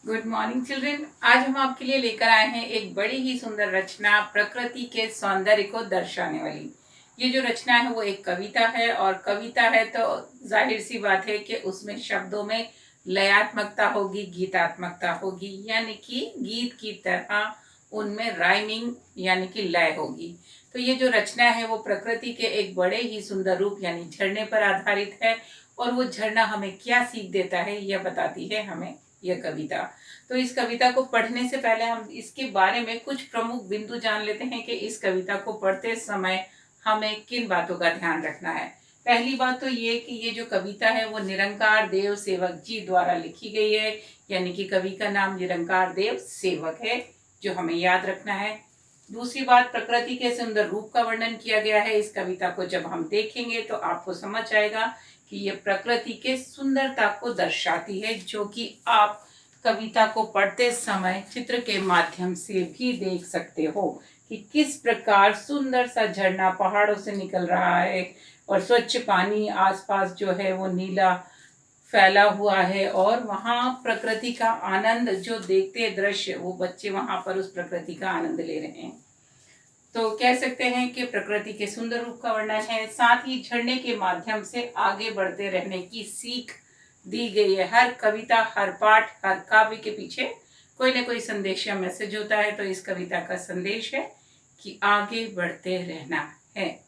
Good morning children. आज हम आपके लिए लेकर आए हैं एक बड़ी ही सुंदर रचना, प्रकृति के सौंदर्य को दर्शाने वाली। ये जो रचना है वो एक कविता है, और कविता है तो जाहिर सी बात है कि उसमें शब्दों में लयात्मकता होगी, गीतात्मकता होगी, यानी कि गीत की तरह उनमें राइमिंग यानी कि लय होगी। तो ये जो रचना है वो प्रकृति के एक बड़े ही सुंदर रूप यानी झरने पर आधारित है, और वो झरना हमें क्या सीख देता है यह बताती है हमें यह कविता। तो इस कविता को पढ़ने से पहले हम इसके बारे में कुछ प्रमुख बिंदु जान लेते हैं कि इस कविता को पढ़ते समय हमें किन बातों का ध्यान रखना है। पहली बात तो ये कि ये जो कविता है वो निरंकार देव सेवक जी द्वारा लिखी गई है, यानी कि कवि का नाम निरंकार देव सेवक है, जो हमें याद रखना है। दूसरी बात, प्रकृति के सुंदर रूप का वर्णन किया गया है। इस कविता को जब हम देखेंगे तो आपको समझ आएगा कि ये प्रकृति के सुंदरता को दर्शाती है, जो कि आप कविता को पढ़ते समय चित्र के माध्यम से भी देख सकते हो कि किस प्रकार सुंदर सा झरना पहाड़ों से निकल रहा है, और स्वच्छ पानी आसपास जो है वो नीला फैला हुआ है, और वहाँ प्रकृति का आनंद जो देखते दृश्य, वो बच्चे वहाँ पर उस प्रकृति का आनंद ले रहे हैं। तो कह सकते हैं कि प्रकृति के सुंदर रूप का वर्णन है, साथ ही झरने के माध्यम से आगे बढ़ते रहने की सीख दी गई है। हर कविता, हर पाठ, हर काव्य के पीछे कोई ना कोई संदेश या मैसेज होता है। तो इस कविता का संदेश है कि आगे बढ़ते रहना है।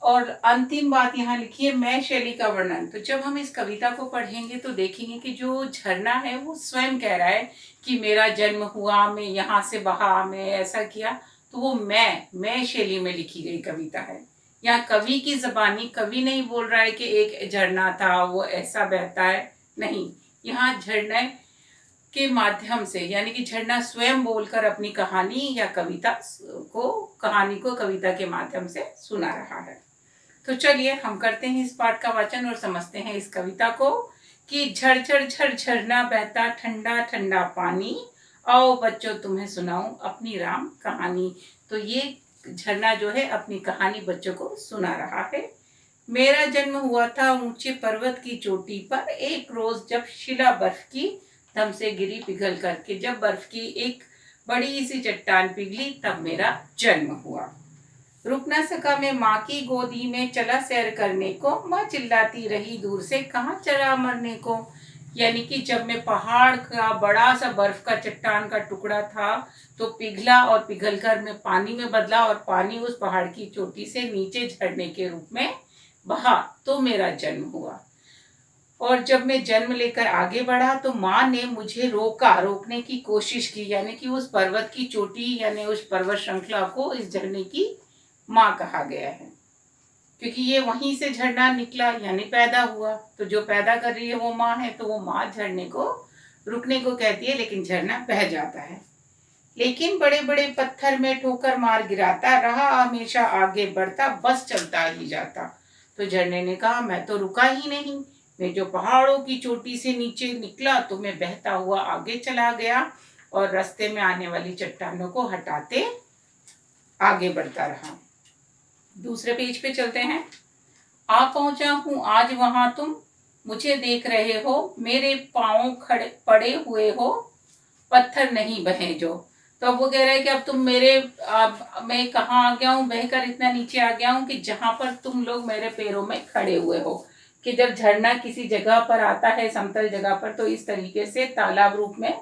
और अंतिम बात यहाँ लिखी है, मैं शैली का वर्णन। तो जब हम इस कविता को पढ़ेंगे तो देखेंगे कि जो झरना है वो स्वयं कह रहा है कि मेरा जन्म हुआ, मैं यहाँ से बहा, मैं ऐसा किया। तो वो मैं शैली में लिखी गई कविता है। यहाँ कवि की जबानी, कवि नहीं बोल रहा है कि एक झरना था वो ऐसा बहता है, नहीं। यहाँ झरने के माध्यम से, यानी कि झरना स्वयं बोलकर अपनी कहानी या कहानी को कविता के माध्यम से सुना रहा है। तो चलिए हम करते हैं इस पाठ का वाचन और समझते हैं इस कविता को कि झरझर झर झरना बहता ठंडा ठंडा पानी, आओ बच्चों तुम्हें सुनाऊं अपनी राम कहानी। तो ये झरना जो है अपनी कहानी बच्चों को सुना रहा है। मेरा जन्म हुआ था ऊंचे पर्वत की चोटी पर, एक रोज जब शिला बर्फ की दम से गिरी पिघल करके। जब बर्फ की एक बड़ी सी चट्टान पिघली तब मेरा जन्म हुआ। रुक ना सका मैं माँ की गोदी में, चला सैर करने को। माँ चिल्लाती रही दूर से, कहाँ चला मरने को। यानी कि जब मैं पहाड़ का बड़ा सा बर्फ का चट्टान का टुकड़ा था तो पिघला, और पिघलकर मैं पानी में बदला, और पानी उस पहाड़ की चोटी से नीचे झरने के रूप में बहा, तो मेरा जन्म हुआ। और जब मैं जन्म लेकर आगे बढ़ा तो माँ ने मुझे रोकने की कोशिश की, यानी कि उस पर्वत की चोटी यानी उस पर्वत श्रृंखला को इस झरने की माँ कहा गया है, क्योंकि ये वहीं से झरना निकला यानी पैदा हुआ। तो जो पैदा कर रही है वो माँ है, तो वो माँ झरने को रुकने को कहती है, लेकिन झरना बह जाता है। लेकिन बड़े बड़े पत्थर में ठोकर मार गिराता रहा, हमेशा आगे बढ़ता, बस चलता ही जाता। तो झरने ने कहा, मैं तो रुका ही नहीं, मैं जो पहाड़ों की चोटी से नीचे निकला तो मैं बहता हुआ आगे चला गया, और रास्ते में आने वाली चट्टानों को हटाते आगे बढ़ता रहा। दूसरे पेज पे चलते हैं। आ पहुंचा हूं आज वहां तुम, मुझे देख रहे हो, मेरे पांव खड़े पड़े हुए हो, पत्थर नहीं बहे जो। तो अब वो कह रहा है कि अब तुम मैं कहाँ आ गया हूँ, बहकर इतना नीचे आ गया हूँ कि जहां पर तुम लोग मेरे पैरों में खड़े हुए हो। कि जब झरना किसी जगह पर आता है, समतल जगह पर, तो इस तरीके से तालाब रूप में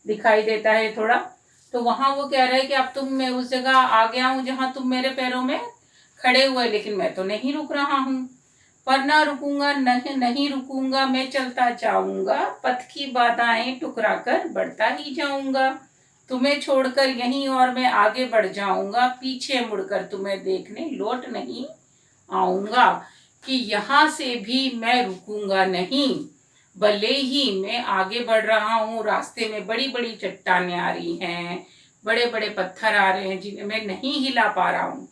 दिखाई देता है थोड़ा। तो वहां वो कह रहा है कि अब मैं उस जगह आ गया हूँ जहां तुम मेरे पैरों में खड़े हुए, लेकिन मैं तो नहीं रुक रहा हूँ। पर ना रुकूंगा, नहीं रुकूंगा, मैं चलता जाऊंगा, पथ की बाधाएं टुकरा कर बढ़ता ही जाऊंगा। तुम्हें छोड़कर यहीं और मैं आगे बढ़ जाऊंगा, पीछे मुड़कर तुम्हें देखने लौट नहीं आऊंगा। कि यहाँ से भी मैं रुकूंगा नहीं, भले ही मैं आगे बढ़ रहा हूँ, रास्ते में बड़ी बड़ी चट्टानें आ रही हैं, बड़े बड़े पत्थर आ रहे हैं जिन्हें मैं नहीं हिला पा रहा हूँ।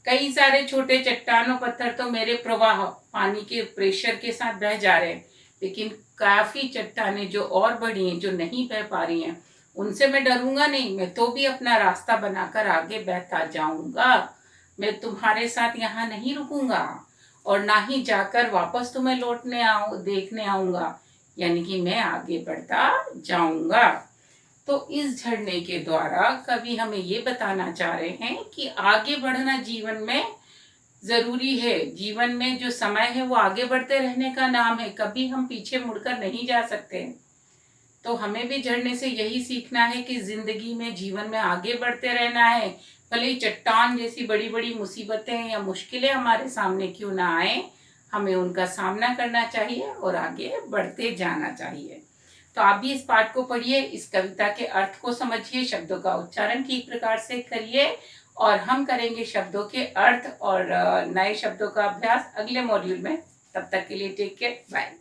कई सारे छोटे चट्टानों पत्थर तो मेरे प्रवाह पानी के प्रेशर के साथ बह जा रहे हैं, लेकिन काफी चट्टानें जो और बड़ी हैं, जो नहीं बह पा रही हैं, उनसे मैं डरूंगा नहीं। मैं तो भी अपना रास्ता बनाकर आगे बहता जाऊंगा। मैं तुम्हारे साथ यहाँ नहीं रुकूंगा, और ना ही जाकर वापस तुम्हें देखने आऊंगा। यानी कि मैं आगे बढ़ता जाऊंगा। तो इस झरने के द्वारा कवि हमें ये बताना चाह रहे हैं कि आगे बढ़ना जीवन में जरूरी है। जीवन में जो समय है वो आगे बढ़ते रहने का नाम है, कभी हम पीछे मुड़कर नहीं जा सकते। तो हमें भी झरने से यही सीखना है कि जिंदगी में जीवन में आगे बढ़ते रहना है। भले ही चट्टान जैसी बड़ी बड़ी मुसीबतें या मुश्किलें हमारे सामने क्यों ना आए, हमें उनका सामना करना चाहिए और आगे बढ़ते जाना चाहिए। तो आप भी इस पाठ को पढ़िए, इस कविता के अर्थ को समझिए, शब्दों का उच्चारण ठीक प्रकार से करिए और हम करेंगे शब्दों के अर्थ और नए शब्दों का अभ्यास अगले मॉड्यूल में। तब तक के लिए टेक केयर, बाय।